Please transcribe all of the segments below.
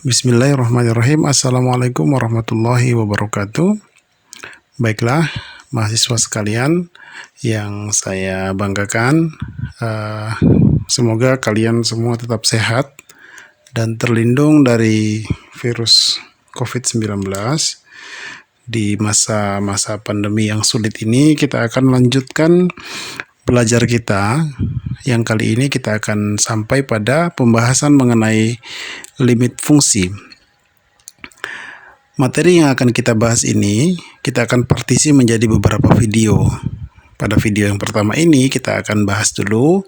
Bismillahirrahmanirrahim. Assalamualaikum warahmatullahi wabarakatuh. Baiklah, mahasiswa sekalian yang saya banggakan, semoga kalian semua tetap sehat dan terlindung dari virus COVID-19. Di masa-masa pandemi yang sulit ini, kita akan lanjutkan belajar kita. Yang kali ini kita akan sampai pada pembahasan mengenai limit fungsi. Materi yang akan kita bahas ini, kita akan partisi menjadi beberapa video. Pada video yang pertama ini, kita akan bahas dulu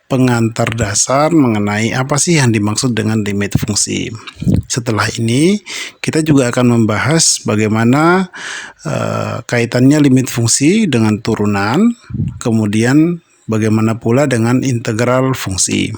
pengantar dasar mengenai apa sih yang dimaksud dengan limit fungsi. Setelah ini, kita juga akan membahas bagaimana kaitannya limit fungsi dengan turunan, kemudian bagaimana pula dengan integral fungsi.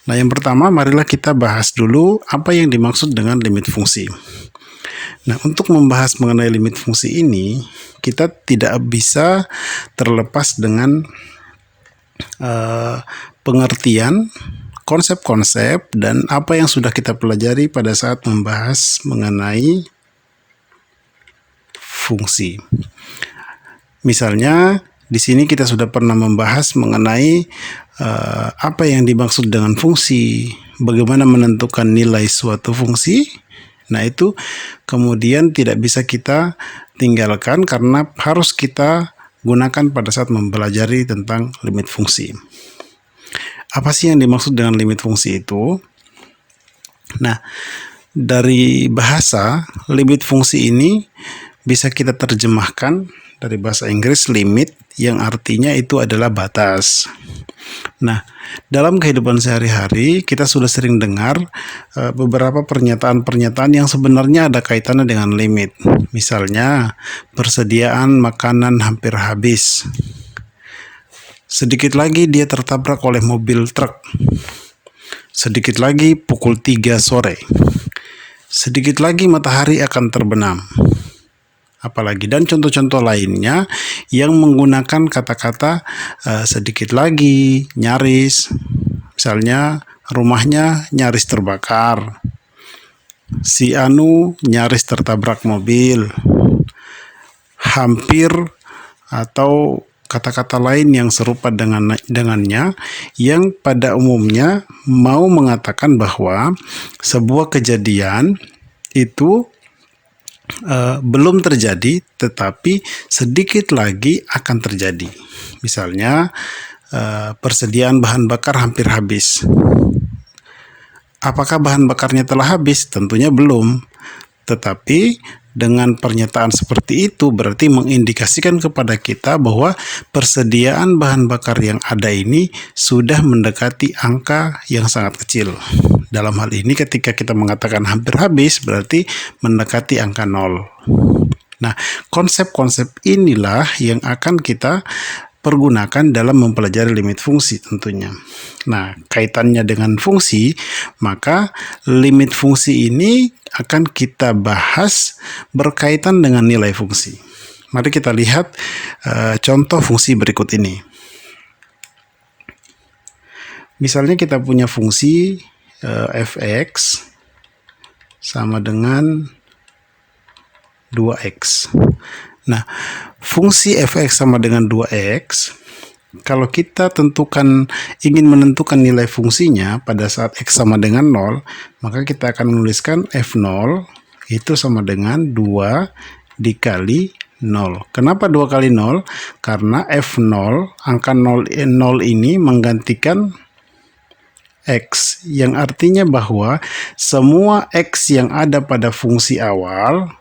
Nah, yang pertama, marilah kita bahas dulu apa yang dimaksud dengan limit fungsi. Nah, untuk membahas mengenai limit fungsi ini, kita tidak bisa terlepas dengan pengertian, konsep-konsep, dan apa yang sudah kita pelajari pada saat membahas mengenai fungsi. Misalnya, di sini kita sudah pernah membahas mengenai apa yang dimaksud dengan fungsi, bagaimana menentukan nilai suatu fungsi. Nah, itu kemudian tidak bisa kita tinggalkan karena harus kita gunakan pada saat mempelajari tentang limit fungsi. Apa sih yang dimaksud dengan limit fungsi itu? Nah, dari bahasa, limit fungsi ini bisa kita terjemahkan dari bahasa Inggris limit, yang artinya itu adalah batas. Nah, dalam kehidupan sehari-hari kita sudah sering dengar beberapa pernyataan-pernyataan yang sebenarnya ada kaitannya dengan limit. Misalnya, persediaan makanan hampir habis. Sedikit lagi dia tertabrak oleh mobil truk. Sedikit lagi pukul 3 sore. Sedikit lagi matahari akan terbenam. Apalagi, dan contoh-contoh lainnya yang menggunakan kata-kata sedikit lagi, nyaris. Misalnya, rumahnya nyaris terbakar. Si Anu nyaris tertabrak mobil. Hampir, atau kata-kata lain yang serupa dengannya, yang pada umumnya mau mengatakan bahwa sebuah kejadian itu belum terjadi, tetapi sedikit lagi akan terjadi. Misalnya, persediaan bahan bakar hampir habis. Apakah bahan bakarnya telah habis? Tentunya belum. Tetapi dengan pernyataan seperti itu berarti mengindikasikan kepada kita bahwa persediaan bahan bakar yang ada ini sudah mendekati angka yang sangat kecil. Dalam hal ini ketika kita mengatakan hampir habis berarti mendekati angka 0. Nah, konsep-konsep inilah yang akan kita pergunakan dalam mempelajari limit fungsi tentunya. Nah, kaitannya dengan fungsi, maka limit fungsi ini akan kita bahas berkaitan dengan nilai fungsi. Mari kita lihat contoh fungsi berikut ini. Misalnya kita punya fungsi fx sama dengan 2x. Nah, fungsi fx sama dengan 2x, kalau kita ingin menentukan nilai fungsinya pada saat x sama dengan 0, maka kita akan menuliskan f0 itu sama dengan 2 dikali 0. Kenapa 2 kali 0? Karena f0, angka 0 ini menggantikan x, yang artinya bahwa semua x yang ada pada fungsi awal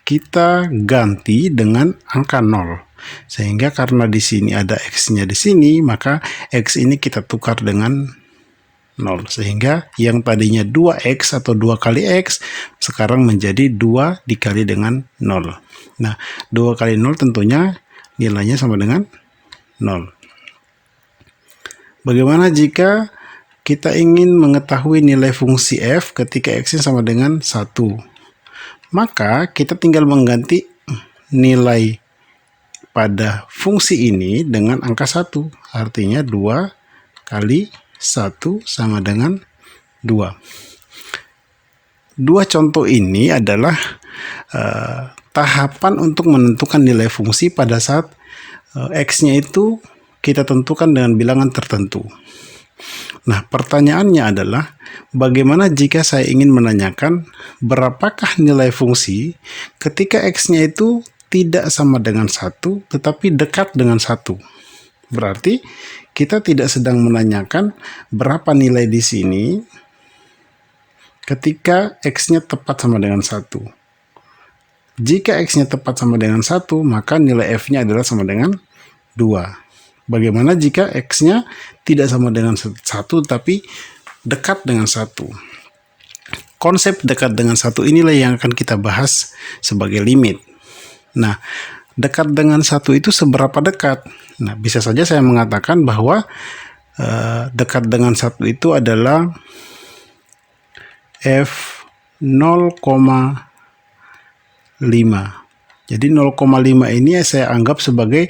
kita ganti dengan angka 0. Sehingga karena di sini ada x-nya di sini, maka x ini kita tukar dengan 0. Sehingga yang tadinya 2x atau 2 kali x sekarang menjadi 2 dikali dengan 0. Nah, 2 kali 0 tentunya nilainya sama dengan 0. Bagaimana jika kita ingin mengetahui nilai fungsi f ketika x-nya sama dengan 1? Maka kita tinggal mengganti nilai pada fungsi ini dengan angka 1. Artinya 2 kali 1 sama dengan 2. dua contoh ini adalah tahapan untuk menentukan nilai fungsi pada saat X-nya itu kita tentukan dengan bilangan tertentu. Nah, pertanyaannya adalah bagaimana jika saya ingin menanyakan berapakah nilai fungsi ketika X-nya itu tidak sama dengan 1 tetapi dekat dengan 1. Berarti kita tidak sedang menanyakan berapa nilai di sini ketika X-nya tepat sama dengan 1. Jika X-nya tepat sama dengan 1, maka nilai F-nya adalah sama dengan 2. Bagaimana jika X-nya tidak sama dengan 1, tapi dekat dengan 1? Konsep dekat dengan 1 inilah yang akan kita bahas sebagai limit. Nah, dekat dengan 1 itu seberapa dekat? Nah, bisa saja saya mengatakan bahwa dekat dengan 1 itu adalah F 0,5. Jadi 0,5 ini saya anggap sebagai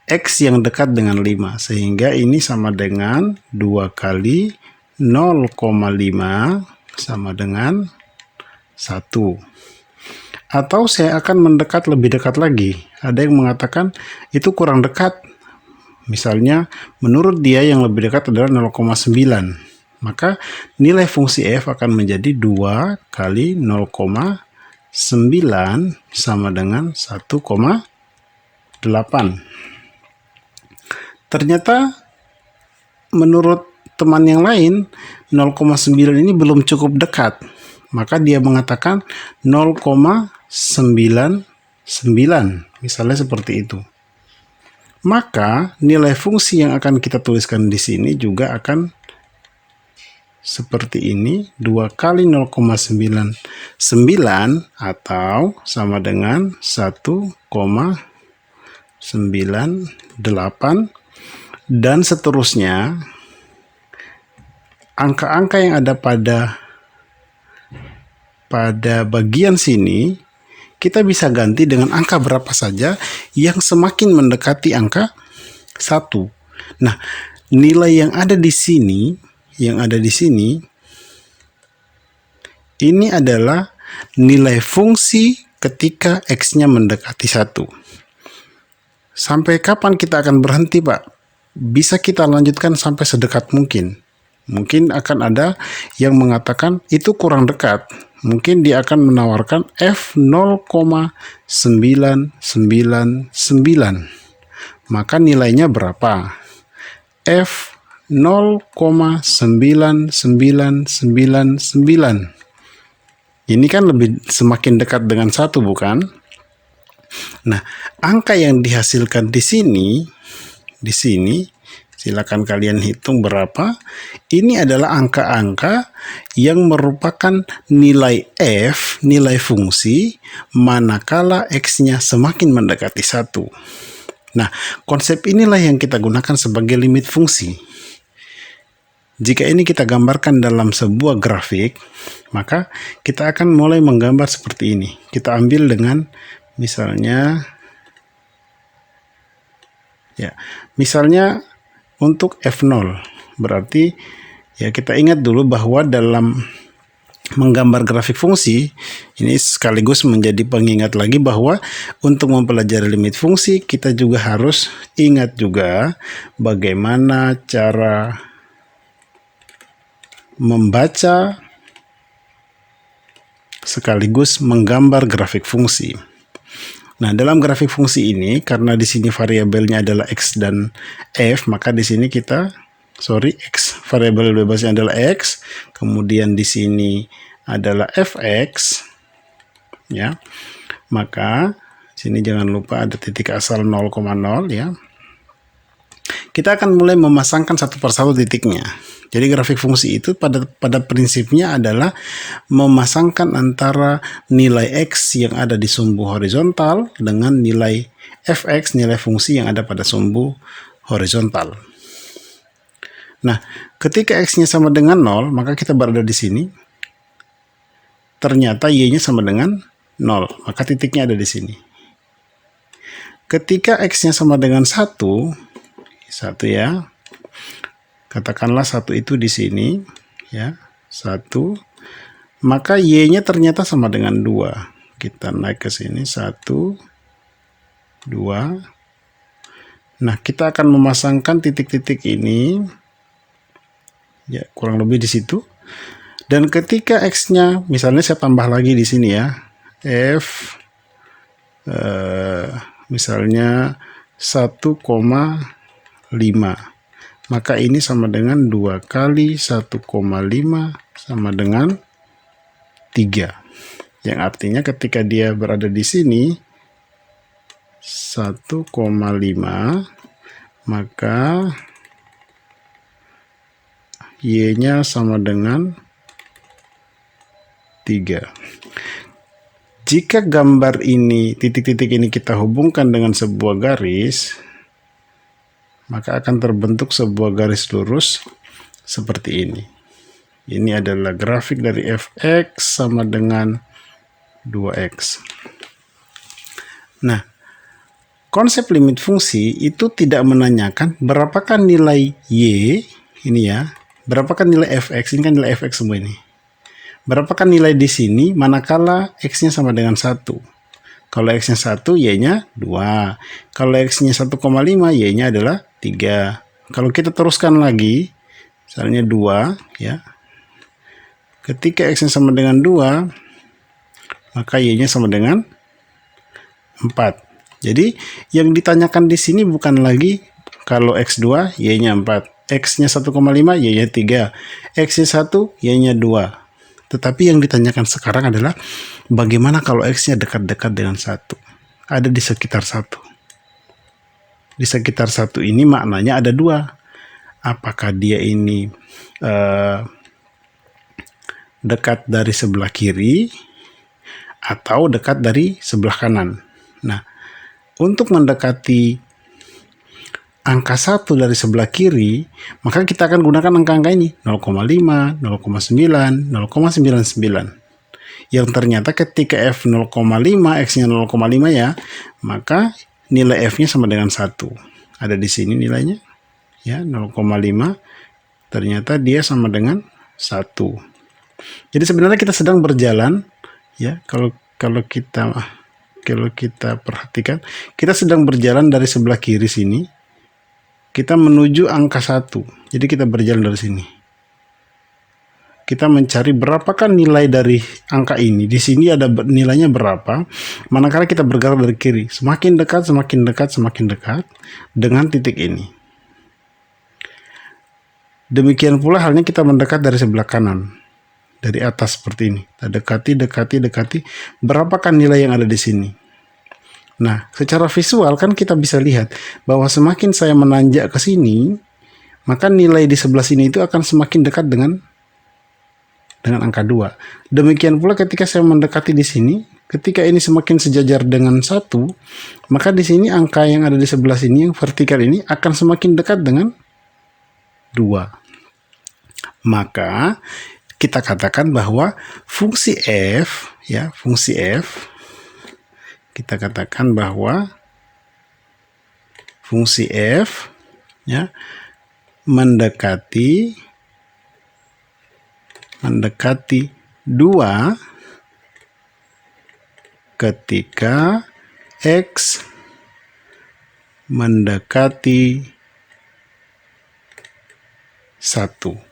X yang dekat dengan 5. Sehingga ini sama dengan 2 kali 0,5 sama dengan 1. Atau saya akan mendekat lebih dekat lagi. Ada yang mengatakan itu kurang dekat. Misalnya menurut dia yang lebih dekat adalah 0,9. Maka nilai fungsi F akan menjadi 2 kali 0,9 sama dengan 1,8. Ternyata menurut teman yang lain 0,9 ini belum cukup dekat. Maka dia mengatakan 0,99. Misalnya seperti itu. Maka nilai fungsi yang akan kita tuliskan di sini juga akan seperti ini, 2 kali 0,99 atau sama dengan 1,98 dan seterusnya. Angka-angka yang ada pada bagian sini kita bisa ganti dengan angka berapa saja yang semakin mendekati angka 1. Nah, nilai yang ada di sini ini adalah nilai fungsi ketika X-nya mendekati 1. Sampai kapan kita akan berhenti, Pak? Bisa kita lanjutkan sampai sedekat mungkin. Mungkin akan ada yang mengatakan itu kurang dekat. Mungkin dia akan menawarkan F 0,999. Maka nilainya berapa? F 0,9999. Ini kan semakin dekat dengan 1, bukan? Nah, angka yang dihasilkan di sini silakan kalian hitung berapa. Ini adalah angka-angka yang merupakan nilai F, nilai fungsi, manakala X-nya semakin mendekati 1. Nah, konsep inilah yang kita gunakan sebagai limit fungsi. Jika ini kita gambarkan dalam sebuah grafik, maka kita akan mulai menggambar seperti ini. Kita ambil dengan misalnya untuk F0, berarti kita ingat dulu bahwa dalam menggambar grafik fungsi ini sekaligus menjadi pengingat lagi bahwa untuk mempelajari limit fungsi kita juga harus ingat juga bagaimana cara membaca sekaligus menggambar grafik fungsi. Nah, dalam grafik fungsi ini karena di sini variabelnya adalah X dan F, maka di sini X, variabel bebasnya adalah X, kemudian di sini adalah Fx, ya. Maka sini jangan lupa ada titik asal 0,0 ya. Kita akan mulai memasangkan satu persatu titiknya. Jadi grafik fungsi itu pada prinsipnya adalah memasangkan antara nilai X yang ada di sumbu horizontal dengan nilai Fx, nilai fungsi yang ada pada sumbu horizontal. Nah, ketika X-nya sama dengan 0, maka kita berada di sini. Ternyata Y-nya sama dengan 0, maka titiknya ada di sini. Ketika X-nya sama dengan 1 ya. Katakanlah 1 itu di sini, ya. 1. maka Y-nya ternyata sama dengan 2. Kita naik ke sini, 1, 2. Nah, kita akan memasangkan titik-titik ini, ya kurang lebih di situ. Dan ketika X-nya, misalnya saya tambah lagi di sini ya, F, misalnya 1,5. Maka ini sama dengan 2 kali 1,5 sama dengan 3. Yang artinya ketika dia berada di sini 1,5, maka Y-nya sama dengan 3. Jika gambar ini, titik-titik ini kita hubungkan dengan sebuah garis, maka akan terbentuk sebuah garis lurus seperti ini. Ini adalah grafik dari fx sama dengan 2x. Nah, konsep limit fungsi itu tidak menanyakan berapakah nilai y, ini ya, berapakah nilai fx, ini kan nilai fx semua ini. Berapakah nilai di sini manakala x-nya sama dengan 1. Kalau x-nya 1, y-nya 2. Kalau x-nya 1,5, y-nya adalah 3. Kalau kita teruskan lagi, misalnya 2, ya. Ketika x-nya sama dengan 2, maka y-nya sama dengan 4. Jadi, yang ditanyakan di sini bukan lagi kalau x2, y-nya 4. X-nya 1,5, y-nya 3. X-nya 1, y-nya 2. Tetapi yang ditanyakan sekarang adalah bagaimana kalau X-nya dekat-dekat dengan 1? Ada di sekitar 1. Di sekitar 1 ini maknanya ada 2. Apakah dia ini dekat dari sebelah kiri atau dekat dari sebelah kanan? Nah, untuk mendekati angka 1 dari sebelah kiri, maka kita akan gunakan angka-angka ini, 0,5, 0,9, 0,99. Yang ternyata ketika F 0,5, X-nya 0,5 ya, maka nilai F-nya sama dengan 1. Ada di sini nilainya, ya 0,5, ternyata dia sama dengan 1. Jadi sebenarnya kita sedang berjalan, ya kalau kita perhatikan, kita sedang berjalan dari sebelah kiri sini, kita menuju angka 1. Jadi kita berjalan dari sini. Kita mencari berapakah nilai dari angka ini. Di sini ada nilainya berapa. Manakala kita bergerak dari kiri. Semakin dekat, semakin dekat, semakin dekat dengan titik ini. Demikian pula halnya kita mendekat dari sebelah kanan. Dari atas seperti ini. Kita dekati. Berapakah nilai yang ada di sini. Nah, secara visual kan kita bisa lihat bahwa semakin saya menanjak ke sini, maka nilai di sebelah sini itu akan semakin dekat dengan angka 2. Demikian pula ketika saya mendekati di sini, ketika ini semakin sejajar dengan 1, maka di sini angka yang ada di sebelah sini, yang vertikal ini, akan semakin dekat dengan 2. Maka kita katakan bahwa fungsi f, ya, fungsi f, kita katakan bahwa fungsi f, ya, mendekati 2 ketika x mendekati 1.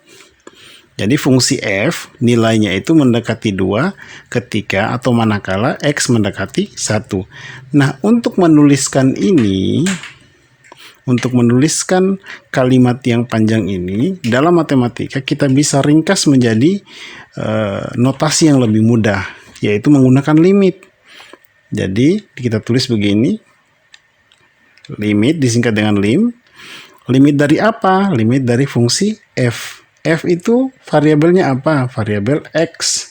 Jadi fungsi f nilainya itu mendekati 2 ketika atau manakala x mendekati 1. Nah, untuk menuliskan ini, untuk menuliskan kalimat yang panjang ini, dalam matematika kita bisa ringkas menjadi notasi yang lebih mudah, yaitu menggunakan limit. Jadi kita tulis begini, limit disingkat dengan lim. Limit dari apa? Limit dari fungsi f. F itu variabelnya apa? Variabel x.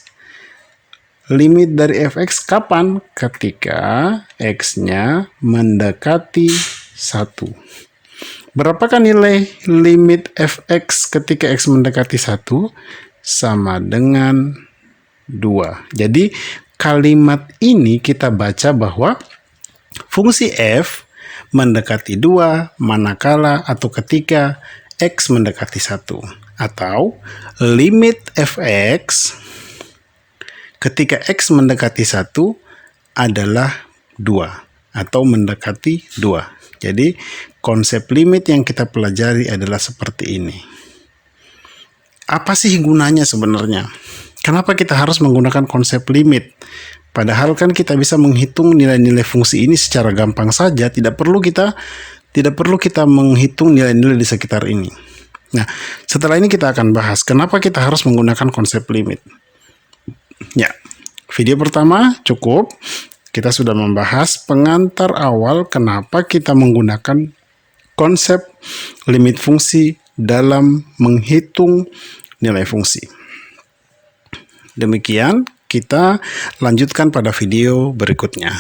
Limit dari fx kapan? Ketika x-nya mendekati 1. Berapakah nilai limit fx ketika x mendekati 1? Sama dengan 2. Jadi kalimat ini kita baca bahwa fungsi f mendekati 2 manakala atau ketika x mendekati 1. Atau limit fx ketika X mendekati 1 adalah 2 atau mendekati 2. Jadi konsep limit yang kita pelajari adalah seperti ini. Apa sih gunanya sebenarnya? Kenapa kita harus menggunakan konsep limit? Padahal kan kita bisa menghitung nilai-nilai fungsi ini secara gampang saja, tidak perlu kita menghitung nilai-nilai di sekitar ini. Nah, setelah ini kita akan bahas kenapa kita harus menggunakan konsep limit. Ya, video pertama cukup. Kita sudah membahas pengantar awal kenapa kita menggunakan konsep limit fungsi dalam menghitung nilai fungsi. Demikian, kita lanjutkan pada video berikutnya.